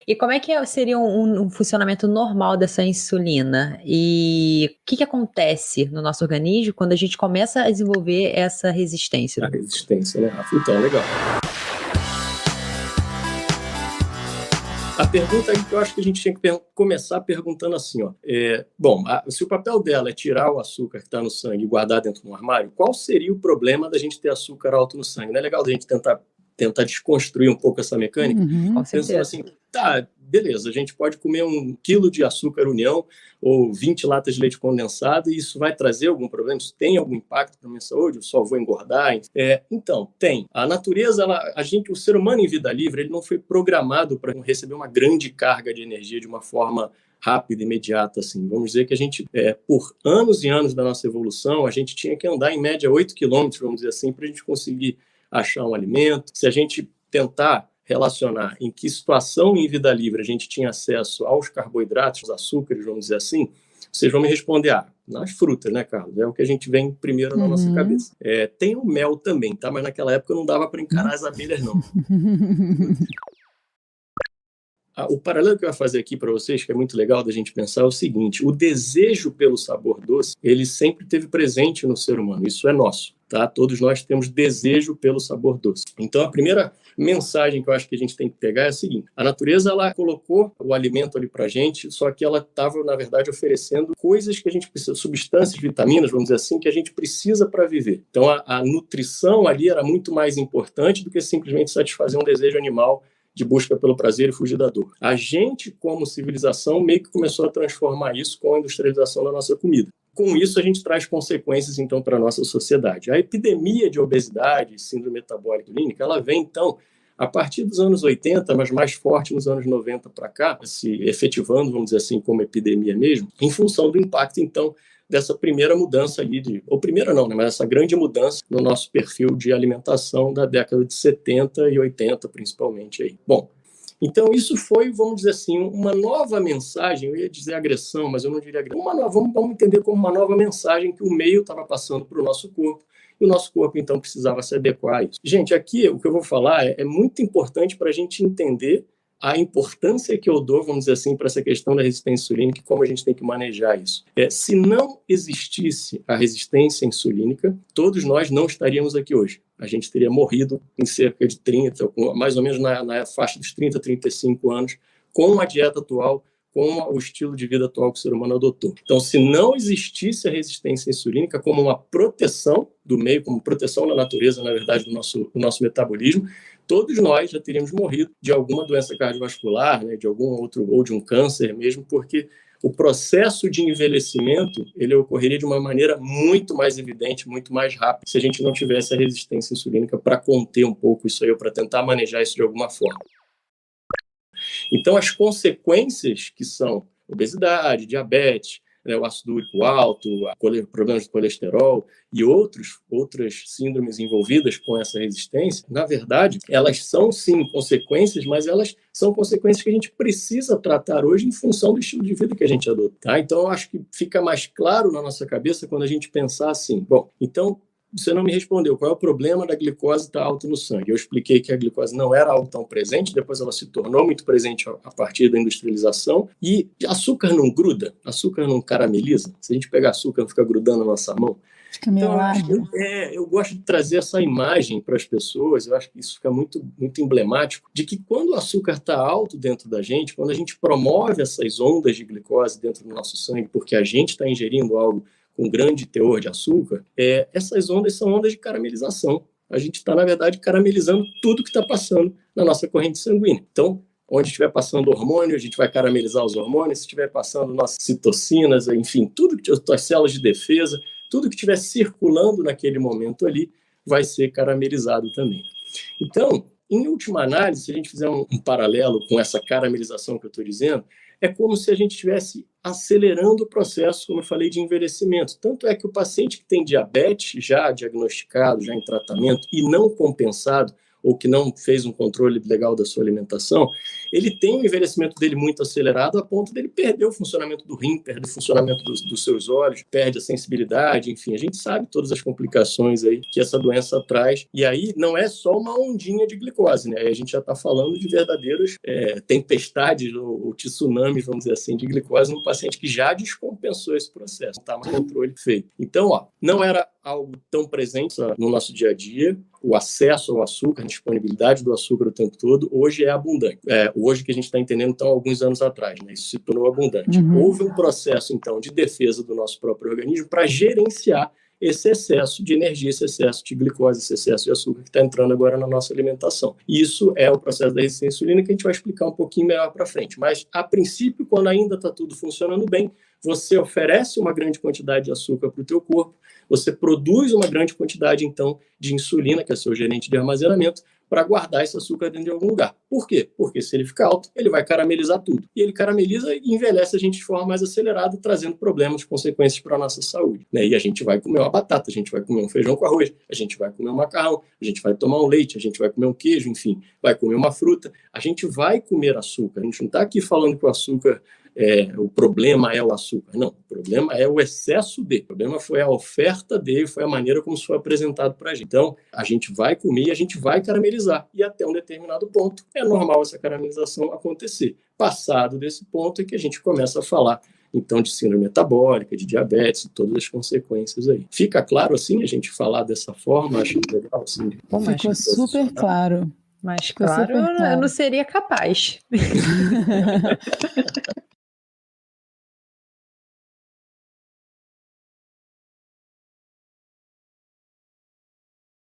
E como é que seria um funcionamento normal dessa insulina? E o que acontece no nosso organismo quando a gente começa a desenvolver essa resistência? A resistência, né, Rafa? Então, legal. A pergunta aí que eu acho que a gente tinha que começar perguntando assim, ó, se o papel dela é tirar o açúcar que está no sangue e guardar dentro do armário, qual seria o problema da gente ter açúcar alto no sangue? Não é legal a gente tentar desconstruir um pouco essa mecânica? Com Pensando certeza. assim, tá, beleza, a gente pode comer 1 quilo de açúcar União ou 20 latas de leite condensado e isso vai trazer algum problema? Isso tem algum impacto para a minha saúde? Eu só vou engordar? Então, tem. A natureza, o ser humano em vida livre, ele não foi programado para receber uma grande carga de energia de uma forma rápida, imediata, assim. Vamos dizer que a gente, por anos e anos da nossa evolução, a gente tinha que andar em média 8 quilômetros, vamos dizer assim, para a gente conseguir achar um alimento. Se a gente tentar relacionar em que situação em vida livre a gente tinha acesso aos carboidratos, aos açúcares, vamos dizer assim, vocês vão me responder, nas frutas, né, Carlos? É o que a gente vem primeiro na nossa cabeça. Tem o mel também, tá? Mas naquela época não dava para encarar as abelhas, não. O paralelo que eu ia fazer aqui para vocês, que é muito legal da gente pensar, é o seguinte: o desejo pelo sabor doce, ele sempre esteve presente no ser humano, isso é nosso, tá? Todos nós temos desejo pelo sabor doce. Então, a primeira mensagem que eu acho que a gente tem que pegar é a seguinte: a natureza, ela colocou o alimento ali para a gente, só que ela estava, na verdade, oferecendo coisas que a gente precisa, substâncias, vitaminas, vamos dizer assim, que a gente precisa para viver. Então, a nutrição ali era muito mais importante do que simplesmente satisfazer um desejo animal de busca pelo prazer e fugir da dor. A gente, como civilização, meio que começou a transformar isso com a industrialização da nossa comida. Com isso, a gente traz consequências, então, para a nossa sociedade. A epidemia de obesidade, síndrome metabólica clínica, ela vem, então, a partir dos anos 80, mas mais forte nos anos 90 para cá, se efetivando, vamos dizer assim, como epidemia mesmo, em função do impacto, então, dessa primeira mudança ali, ou primeira não, né, mas essa grande mudança no nosso perfil de alimentação da década de 70 e 80, principalmente aí. Bom, então isso foi, vamos dizer assim, uma nova mensagem, eu ia dizer agressão, mas eu não diria agressão, vamos entender como uma nova mensagem que o meio estava passando para o nosso corpo, e o nosso corpo, então, precisava se adequar a isso. Gente, aqui o que eu vou falar é muito importante para a gente entender a importância que eu dou, vamos dizer assim, para essa questão da resistência insulínica e como a gente tem que manejar isso. Se não existisse a resistência insulínica, todos nós não estaríamos aqui hoje. A gente teria morrido em cerca de 30, mais ou menos na faixa dos 30, 35 anos, com a dieta atual, com o estilo de vida atual que o ser humano adotou. Então, se não existisse a resistência insulínica como uma proteção do meio, como proteção da natureza, na verdade, do nosso metabolismo, todos nós já teríamos morrido de alguma doença cardiovascular, né, de algum outro, ou de um câncer mesmo, porque o processo de envelhecimento ele ocorreria de uma maneira muito mais evidente, muito mais rápida, se a gente não tivesse a resistência insulínica para conter um pouco isso aí, ou para tentar manejar isso de alguma forma. Então, as consequências que são obesidade, diabetes, né, o ácido úrico alto, problemas de colesterol e outras síndromes envolvidas com essa resistência, na verdade, elas são sim consequências, mas elas são consequências que a gente precisa tratar hoje em função do estilo de vida que a gente adota. Tá? Então, eu acho que fica mais claro na nossa cabeça quando a gente pensar assim, bom, então você não me respondeu qual é o problema da glicose estar alta no sangue. Eu expliquei que a glicose não era algo tão presente, depois ela se tornou muito presente a partir da industrialização. E açúcar não gruda, açúcar não carameliza. Se a gente pegar açúcar, não fica grudando na nossa mão. Então, eu gosto de trazer essa imagem para as pessoas, eu acho que isso fica muito, muito emblemático, de que quando o açúcar está alto dentro da gente, quando a gente promove essas ondas de glicose dentro do nosso sangue, porque a gente está ingerindo algo com grande teor de açúcar, essas ondas são ondas de caramelização. A gente está, na verdade, caramelizando tudo que está passando na nossa corrente sanguínea. Então, onde estiver passando hormônio, a gente vai caramelizar os hormônios, se estiver passando nossas citocinas, enfim, tudo que as células de defesa, tudo que estiver circulando naquele momento ali, vai ser caramelizado também. Então, em última análise, se a gente fizer um paralelo com essa caramelização que eu estou dizendo, é como se a gente estivesse acelerando o processo, como eu falei, de envelhecimento. Tanto é que o paciente que tem diabetes já diagnosticado, já em tratamento e não compensado, ou que não fez um controle legal da sua alimentação, ele tem um envelhecimento dele muito acelerado a ponto dele perder o funcionamento do rim, perder o funcionamento dos seus olhos, perde a sensibilidade, enfim, a gente sabe todas as complicações aí que essa doença traz. E aí não é só uma ondinha de glicose, né? Aí a gente já está falando de verdadeiros tempestades ou tsunamis, vamos dizer assim, de glicose num paciente que já descompensou esse processo, está mais controle feito. Então, não era algo tão presente no nosso dia a dia, o acesso ao açúcar, a disponibilidade do açúcar o tempo todo, hoje é abundante. Hoje que a gente está entendendo, então, alguns anos atrás, né? Isso se tornou abundante. Houve um processo, então, de defesa do nosso próprio organismo para gerenciar esse excesso de energia, esse excesso de glicose, esse excesso de açúcar que está entrando agora na nossa alimentação. Isso é o processo da resistência à insulina que a gente vai explicar um pouquinho melhor para frente. Mas, a princípio, quando ainda está tudo funcionando bem, você oferece uma grande quantidade de açúcar para o teu corpo, você produz uma grande quantidade, então, de insulina, que é seu gerente de armazenamento, para guardar esse açúcar dentro de algum lugar. Por quê? Porque se ele ficar alto, ele vai caramelizar tudo. E ele carameliza e envelhece a gente de forma mais acelerada, trazendo problemas, consequências para a nossa saúde, né? E a gente vai comer uma batata, a gente vai comer um feijão com arroz, a gente vai comer um macarrão, a gente vai tomar um leite, a gente vai comer um queijo, enfim, vai comer uma fruta. A gente vai comer açúcar. A gente não está aqui falando que o açúcar... o problema é o açúcar. Não, o problema é o excesso dele. O problema foi a oferta dele, foi a maneira como isso foi apresentado para a gente. Então, a gente vai comer e a gente vai caramelizar. E até um determinado ponto, é normal essa caramelização acontecer. Passado desse ponto é que a gente começa a falar, então, de síndrome metabólica, de diabetes, e todas as consequências aí. Fica claro, assim, a gente falar dessa forma? Acho legal, assim. Ficou super claro. Mas, claro, eu não seria capaz.